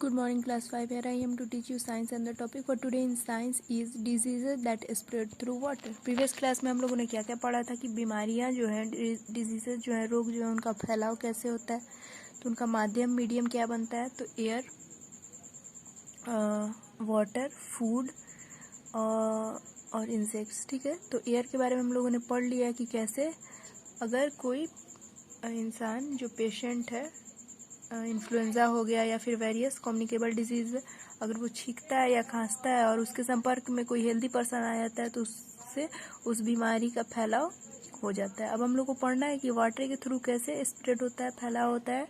Good morning, class 5. Here I am to teach you science, and the topic for today in science is diseases that spread through water. Previous class में हम लोगों ने क्या क्या पढ़ा था कि बीमारियां जो हैं, डिजीजेज जो हैं, रोग जो है, उनका फैलाव कैसे होता है, तो उनका मीडियम क्या बनता है, तो एयर, वाटर, फूड और इंसेक्ट्स। ठीक है, तो एयर के बारे में हम लोगों ने पढ़ लिया कि कैसे अगर कोई इंसान जो पेशेंट है, इन्फ्लुएंजा हो गया या फिर वेरियस कम्युनिकेबल डिजीज़, अगर वो छींकता है या खांसता है और उसके संपर्क में कोई हेल्दी पर्सन आ जाता है तो उससे उस बीमारी का फैलाव हो जाता है। अब हम लोग को पढ़ना है कि वाटर के थ्रू कैसे स्प्रेड होता है, फैलाव होता है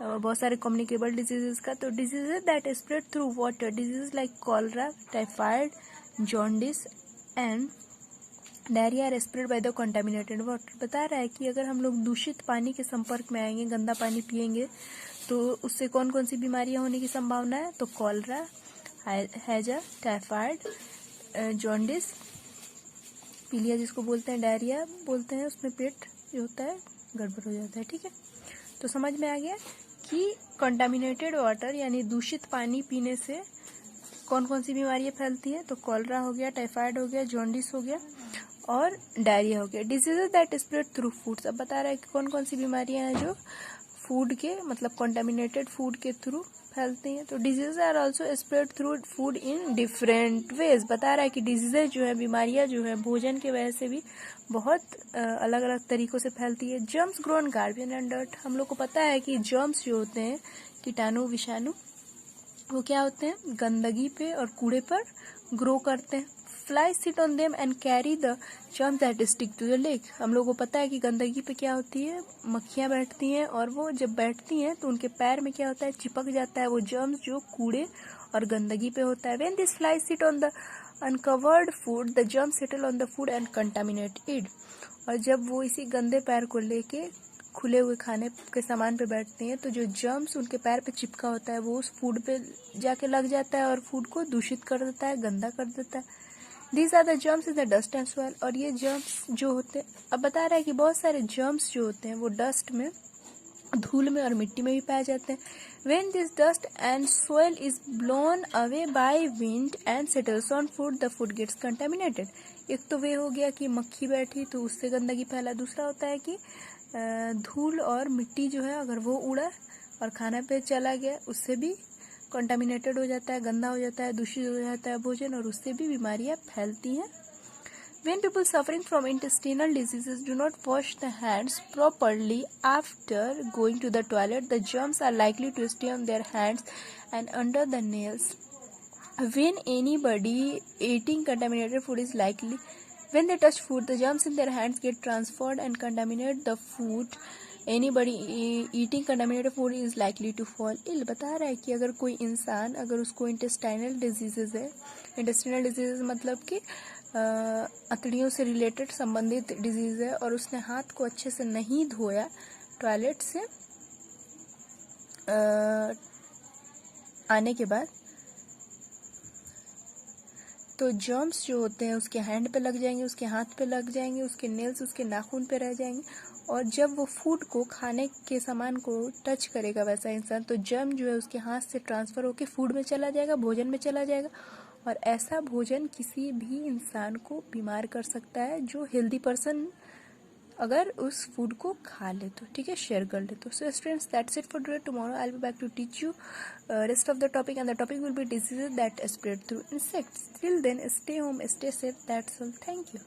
बहुत सारे कम्युनिकेबल डिजीज़ का। तो disease that spread through water, disease like cholera, typhoid, jaundice and diarrhoea are spread by the contaminated water. बता रहा है कि अगर हम लोग दूषित पानी के संपर्क में आएंगे, गंदा पानी पिएंगे, तो उससे कौन कौन सी बीमारियां होने की संभावना है, तो कॉलरा, हैजा, टाइफाइड, जॉन्डिस, पीलिया जिसको बोलते हैं, डायरिया बोलते हैं, उसमें पेट जो होता है गड़बड़ हो जाता है। ठीक है, तो समझ में आ गया कि कंटामिनेटेड वाटर यानी दूषित पानी पीने से कौन कौन सी बीमारियां फैलती है, तो कॉलरा हो गया, टाइफाइड हो गया, जॉन्डिस हो गया और डायरिया हो गया। Diseases that spread through foods, अब बता रहा है कि कौन कौन सी बीमारियां हैं जो फूड के मतलब कंटामिनेटेड फूड के थ्रू फैलती हैं। तो disease are also spread through food in different ways. बता रहा है कि डिजीजेज जो है, बीमारियां जो है, भोजन के वजह से भी बहुत अलग अलग तरीकों से फैलती है। Germs grow in garbage and dirt, हम लोग को पता है कि जर्म्स जो होते हैं, कीटाणु विषाणु, वो क्या होते हैं, गंदगी पे और कूड़े पर ग्रो करते हैं। Fly sit on them and carry the germs that stick to the leg, हम लोगों को पता है कि गंदगी पे क्या होती है, मक्खियां बैठती हैं और वो जब बैठती हैं तो उनके पैर में क्या होता है, चिपक जाता है वो जर्म्स जो कूड़े और गंदगी पे होता है। When this fly sit on the uncovered food the germs settle on the food and contaminate it, और जब वो इसी गंदे पैर को लेके खुले हुए खाने के सामान पे बैठते हैं तो जो जर्म्स उनके पैर पे चिपका होता है वो उस फूड पे जाके लग जाता है और फूड को दूषित कर देता है, गंदा कर देता है। These are the germs in the dust and soil, और ये जर्म्स जो होते हैं, अब बता रहा है कि बहुत सारे जर्म्स जो होते हैं वो डस्ट में, धूल में और मिट्टी में भी पाए जाते हैं। When this dust and soil is blown away by wind and settles on food, the food gets contaminated. एक तो वे हो गया कि मक्खी बैठी तो उससे गंदगी फैला, दूसरा होता है कि धूल और मिट्टी जो है अगर वो उड़ा और खाना पे चला गया, उससे भी कंटामिनेटेड हो जाता है, गंदा हो जाता है, दूषित हो जाता है भोजन और उससे भी बीमारियां फैलती हैं। When people suffering from intestinal diseases do not wash the hands properly after going to the toilet, the germs are likely to stay on their hands and under the nails. When anybody eating contaminated food is likely, when they touch food, the germs in their hands get transferred and contaminate the food. Anybody eating contaminated food is likely to fall ill. बता रहा है कि अगर कोई इंसान, अगर उसको intestinal diseases है, इंटेस्टाइनल डिजीजेज मतलब कि अतड़ियों से रिलेटेड संबंधित डिजीज है, और उसने हाथ को अच्छे से नहीं धोया टॉयलेट से आने के बाद, तो जर्म्स जो होते हैं उसके हैंड पे लग जाएंगे, उसके हाथ पे लग जाएंगे, उसके नेल्स, उसके नाखून पे रह जाएंगे, और जब वो फूड को, खाने के सामान को टच करेगा वैसा इंसान, तो जर्म जो है उसके हाथ से ट्रांसफर होके फूड में चला जाएगा, भोजन में चला जाएगा, और ऐसा भोजन किसी भी इंसान को बीमार कर सकता है जो हेल्दी पर्सन अगर उस फूड को खा ले तो। ठीक है, शेयर कर ले तो। So students, that's it for today. Tomorrow I will be back to teach you rest of the topic, and the topic will be diseases that spread through insects. Till then, stay home, stay safe. That's all. Thank you.